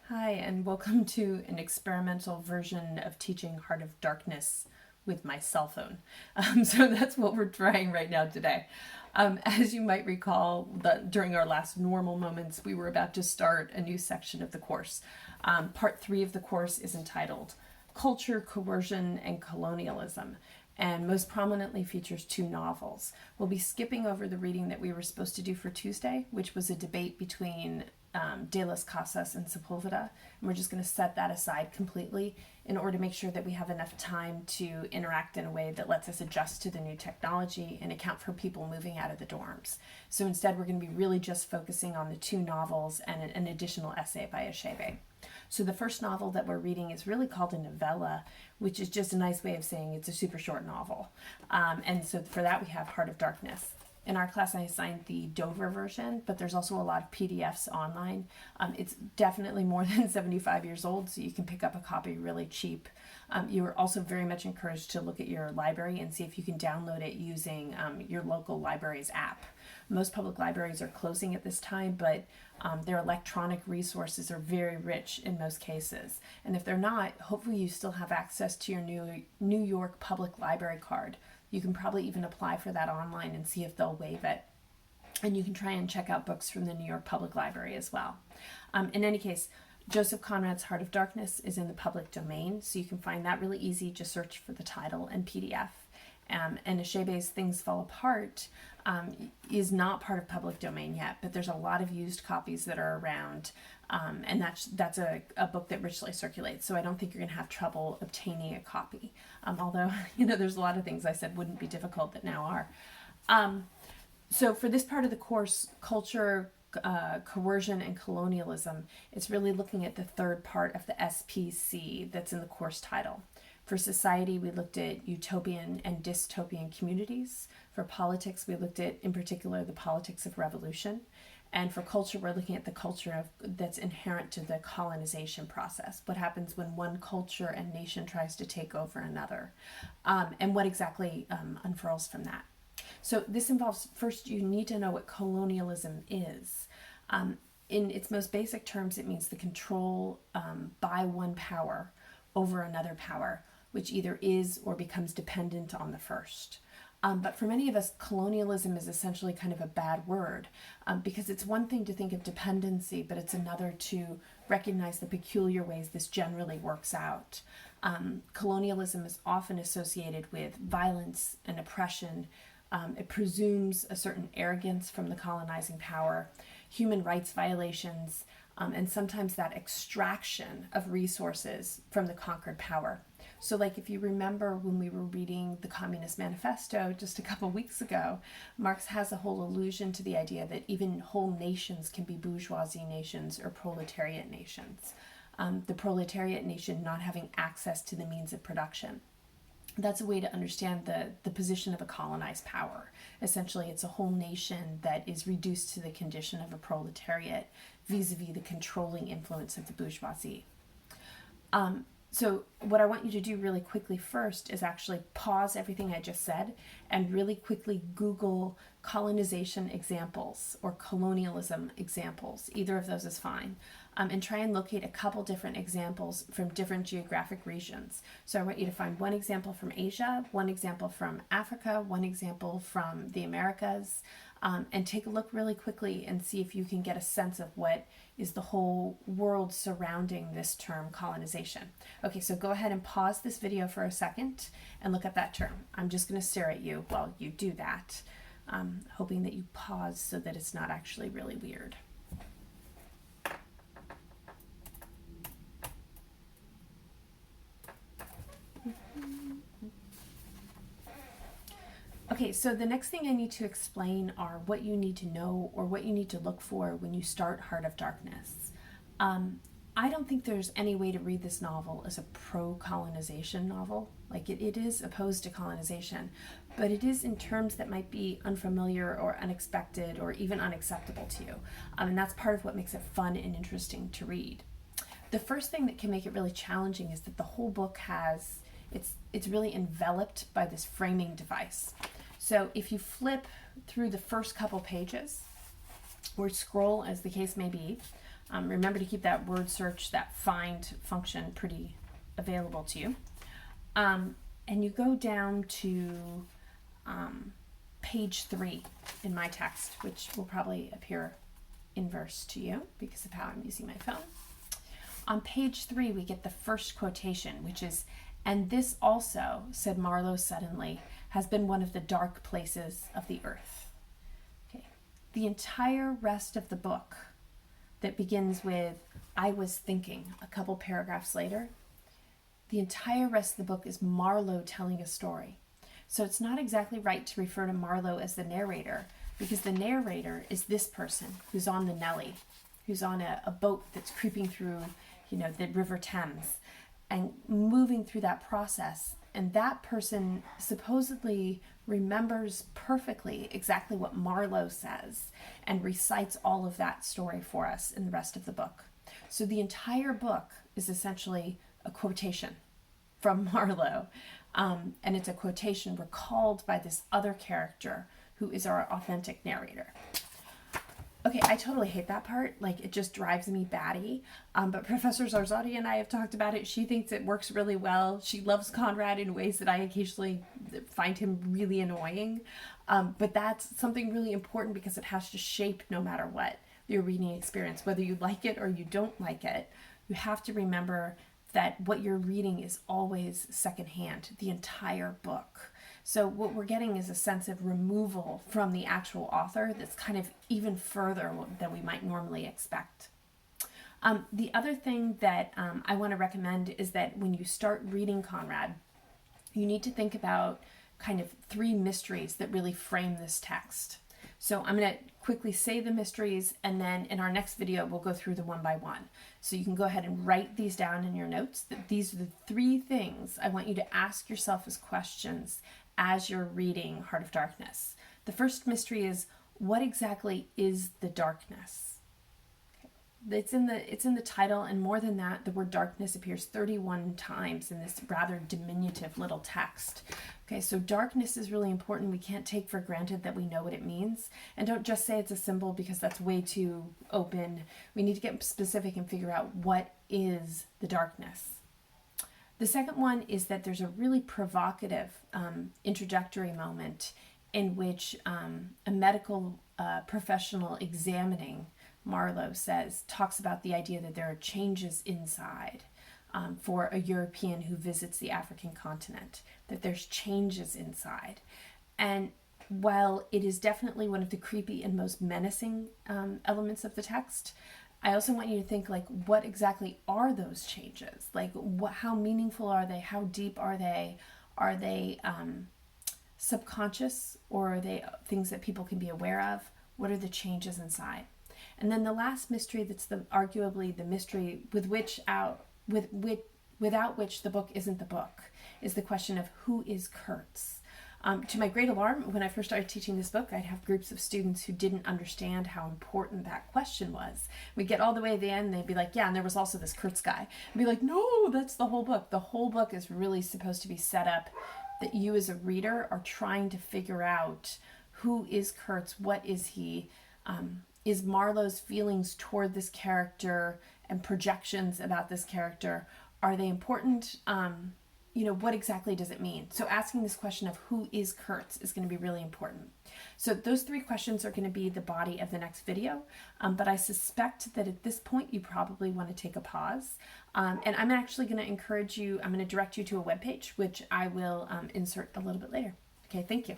Hi, and welcome to an experimental version of teaching Heart of Darkness with my cell phone. So that's what we're trying right now today. As you might recall, during our last normal moments, we were about to start a new section of the course. Part 3 of the course is entitled Culture, Coercion, and Colonialism, and most prominently features 2 novels. We'll be skipping over the reading that we were supposed to do for Tuesday, which was a debate between De las Casas and Sepulveda, and we're just going to set that aside completely in order to make sure that we have enough time to interact in a way that lets us adjust to the new technology and account for people moving out of the dorms. So instead, we're going to be really just focusing on the 2 novels and an additional essay by Achebe. So the first novel that we're reading is really called a novella, which is just a nice way of saying it's a super short novel. And so for that, we have Heart of Darkness. In our class, I assigned the Dover version, but there's also a lot of PDFs online. It's definitely more than 75 years old, so you can pick up a copy really cheap. You are also very much encouraged to look at your library and see if you can download it using your local library's app. Most public libraries are closing at this time, but their electronic resources are very rich in most cases. And if they're not, hopefully you still have access to your New York Public Library card. You can probably even apply for that online and see if they'll waive it. And you can try and check out books from the New York Public Library as well. In any case, Joseph Conrad's Heart of Darkness is in the public domain, so you can find that really easy. Just search for the title and PDF. And Achebe's Things Fall Apart is not part of public domain yet, but there's a lot of used copies that are around, and that's a book that richly circulates, so I don't think you're going to have trouble obtaining a copy, although there's a lot of things I said wouldn't be difficult that now are. So for this part of the course, culture, coercion, and colonialism, it's really looking at the third part of the SPC that's in the course title. For society, we looked at utopian and dystopian communities. For politics, we looked at, in particular, the politics of revolution. And for culture, we're looking at the culture that's inherent to the colonization process. What happens when one culture and nation tries to take over another, and what exactly unfurls from that. So this involves, first, you need to know what colonialism is. In its most basic terms, it means the control by one power over another power, which either is or becomes dependent on the first. But for many of us, colonialism is essentially kind of a bad word, because it's one thing to think of dependency, but it's another to recognize the peculiar ways this generally works out. Colonialism is often associated with violence and oppression. It presumes a certain arrogance from the colonizing power, human rights violations, and sometimes that extraction of resources from the conquered power. So like if you remember when we were reading the Communist Manifesto just a couple weeks ago, Marx has a whole allusion to the idea that even whole nations can be bourgeoisie nations or proletariat nations. The proletariat nation not having access to the means of production. That's a way to understand the position of a colonized power. Essentially, it's a whole nation that is reduced to the condition of a proletariat vis-a-vis the controlling influence of the bourgeoisie. So what I want you to do really quickly first is actually pause everything I just said and really quickly Google colonization examples or colonialism examples. Either of those is fine. And try and locate a couple different examples from different geographic regions. So I want you to find one example from Asia, one example from Africa, one example from the Americas, and take a look really quickly and see if you can get a sense of what is the whole world surrounding this term colonization. Okay, so go ahead and pause this video for a second and look up that term. I'm just going to stare at you while you do that, hoping that you pause so that it's not actually really weird. Okay, so the next thing I need to explain are what you need to know or what you need to look for when you start Heart of Darkness. I don't think there's any way to read this novel as a pro-colonization novel. Like it is opposed to colonization, but it is in terms that might be unfamiliar or unexpected or even unacceptable to you. And that's part of what makes it fun and interesting to read. The first thing that can make it really challenging is that the whole book has, it's really enveloped by this framing device. So if you flip through the first couple pages, or scroll, as the case may be. Remember to keep that word search, that find function pretty available to you. And you go down to page 3 in my text, which will probably appear inverse to you because of how I'm using my phone. On page 3, we get the first quotation, which is, "And this also," said Marlowe suddenly, "has been one of the dark places of the earth." Okay. The entire rest of the book that begins with, "I was thinking," a couple paragraphs later, the entire rest of the book is Marlowe telling a story. So it's not exactly right to refer to Marlowe as the narrator, because the narrator is this person who's on the Nelly, who's on a boat that's creeping through, the River Thames and moving through that process. And that person supposedly remembers perfectly exactly what Marlowe says and recites all of that story for us in the rest of the book. So the entire book is essentially a quotation from Marlowe. And it's a quotation recalled by this other character who is our authentic narrator. Okay, I totally hate that part. It just drives me batty. But Professor Zarzati and I have talked about it. She thinks it works really well. She loves Conrad in ways that I occasionally find him really annoying. But that's something really important because it has to shape, no matter what, your reading experience. Whether you like it or you don't like it, you have to remember that what you're reading is always secondhand, the entire book. So what we're getting is a sense of removal from the actual author that's kind of even further than we might normally expect. The other thing that I want to recommend is that when you start reading Conrad, you need to think about kind of 3 mysteries that really frame this text. So I'm going to quickly say the mysteries, and then in our next video, we'll go through them one by one. So you can go ahead and write these down in your notes. That these are the 3 things I want you to ask yourself as questions as you're reading Heart of Darkness. The first mystery is, what exactly is the darkness? It's in the title, and more than that, the word darkness appears 31 times in this rather diminutive little text. Okay, so darkness is really important. We can't take for granted that we know what it means. And don't just say it's a symbol because that's way too open. We need to get specific and figure out what is the darkness. The second one is that there's a really provocative introductory moment in which a medical professional examining Marlowe talks about the idea that there are changes inside for a European who visits the African continent, that there's changes inside. And while it is definitely one of the creepy and most menacing elements of the text, I also want you to think, what exactly are those changes? How meaningful are they? How deep are they? Are they subconscious, or are they things that people can be aware of? What are the changes inside? And then the last mystery, that's arguably the mystery without which the book isn't the book, is the question of who is Kurtz. To my great alarm, when I first started teaching this book, I'd have groups of students who didn't understand how important that question was. We'd get all the way to the end, and they'd be like, yeah, and there was also this Kurtz guy. I'd be like, no, that's the whole book. The whole book is really supposed to be set up that you as a reader are trying to figure out who is Kurtz, what is he, is Marlowe's feelings toward this character and projections about this character, are they important? What exactly does it mean? So asking this question of who is Kurtz is going to be really important. So those 3 questions are going to be the body of the next video. But I suspect that at this point, you probably want to take a pause. And I'm actually going to encourage you, I'm going to direct you to a webpage, which I will insert a little bit later. Okay, thank you.